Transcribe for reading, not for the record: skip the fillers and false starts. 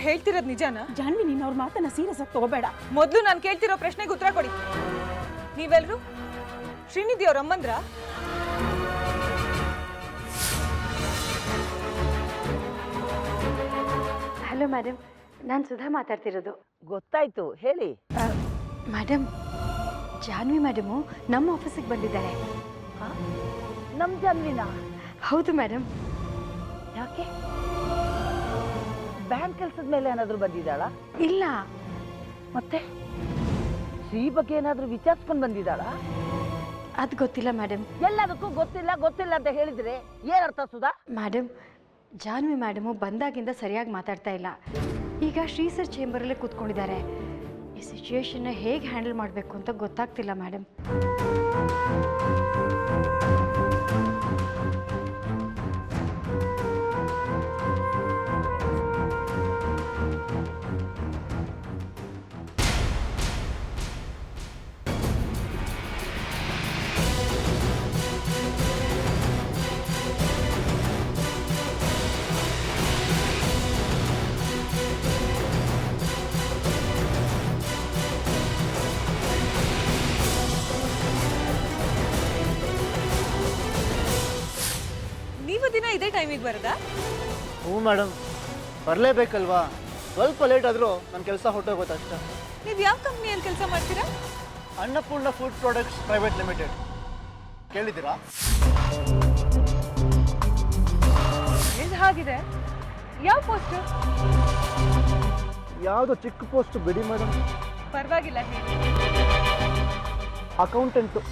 ಹೇಳ್ತಿರೋದು ನಿಜಾನಾ? ಜಾನ್ವಿ, ನೀನು ಅವ್ರ ಮಾತನ್ನ ಸೀರಿಯಸ್ ಆಗಿ ತಗೋಬೇಡ. ಮೊದಲು ನಾನು ಕೇಳ್ತಿರೋ ಪ್ರಶ್ನೆಗೆ ಉತ್ತರ ಕೊಡಿ. ನೀವೆಲ್ಲರೂ ಶ್ರೀನಿಧಿ ಅವ್ರ ಅಮ್ಮಂದ್ರ? ಹಲೋ ಮೇಡಮ್, ನಾನು ಸುಧಾ ಮಾತಾಡ್ತಿರೋದು. ಗೊತ್ತಾಯ್ತು, ಹೇಳಿ. ಮೇಡಮ್, ಜಾನ್ವಿ ಮೇಡಮು ನಮ್ಮ ಆಫೀಸಿಗೆ ಬಂದಿದ್ದಾರೆ. ನಮ್ಮ ಜಾನ್ವಿನ? ಹೌದು ಮೇಡಮ್. ಯಾಕೆ? ಬ್ಯಾಂಕ್ ಕೆಲಸದ ಮೇಲೆ ಏನಾದರೂ ಬಂದಿದ್ದಾಳ? ಇಲ್ಲ. ಮತ್ತೆ ಶ್ರೀ ಬಗ್ಗೆ ಏನಾದರೂ ವಿಚಾರಿಸ್ಕೊಂಡು ಬಂದಿದ್ದಾಳ? ಅದು ಗೊತ್ತಿಲ್ಲ ಮೇಡಮ್. ಎಲ್ಲದಕ್ಕೂ ಗೊತ್ತಿಲ್ಲ ಗೊತ್ತಿಲ್ಲ ಅಂತ ಹೇಳಿದ್ರೆ ಏನರ್ಥ ಸುಧಾ? ಮೇಡಮ್, ಜಾನ್ವಿ ಮೇಡಮು ಬಂದಾಗಿಂದ ಸರಿಯಾಗಿ ಮಾತಾಡ್ತಾ ಇಲ್ಲ. ಈಗ ಶ್ರೀ ಸರ್ ಚೇಂಬರಲ್ಲೇ ಕೂತ್ಕೊಂಡಿದ್ದಾರೆ. ಈ ಸಿಚುವೇಶನ್ನ ಹೇಗೆ ಹ್ಯಾಂಡಲ್ ಮಾಡಬೇಕು ಅಂತ ಗೊತ್ತಾಗ್ತಿಲ್ಲ ಮೇಡಮ್. ನೀವು ದಿನ ಇದೇ ಟೈಮಿಗೆ ಬರೋದಾ? ಹ್ಞೂ ಮೇಡಮ್, ಬರಲೇಬೇಕಲ್ವಾ? ಸ್ವಲ್ಪ ಲೇಟ್ ಆದರೂ ನನ್ನ ಕೆಲಸ ಹೊರಟೋಗುತ್ತೆ ಅಷ್ಟೇ. ನೀವು ಯಾವ ಕಂಪ್ನಿಯಲ್ಲಿ ಕೆಲಸ ಮಾಡ್ತೀರಾ? Annapurna food products private limited. ಕೇಳಿದ್ದೀರಾ? ಇದು ಹಾಗಿದೆ. ಯಾವ ಪೋಸ್ಟು? ಯಾವುದೋ ಚಿಕ್ಕ ಪೋಸ್ಟ್ ಬಿಡಿ ಮೇಡಮ್. ಪರವಾಗಿಲ್ಲ, ಹೇಳಿ. ಅಕೌಂಟೆಂಟು.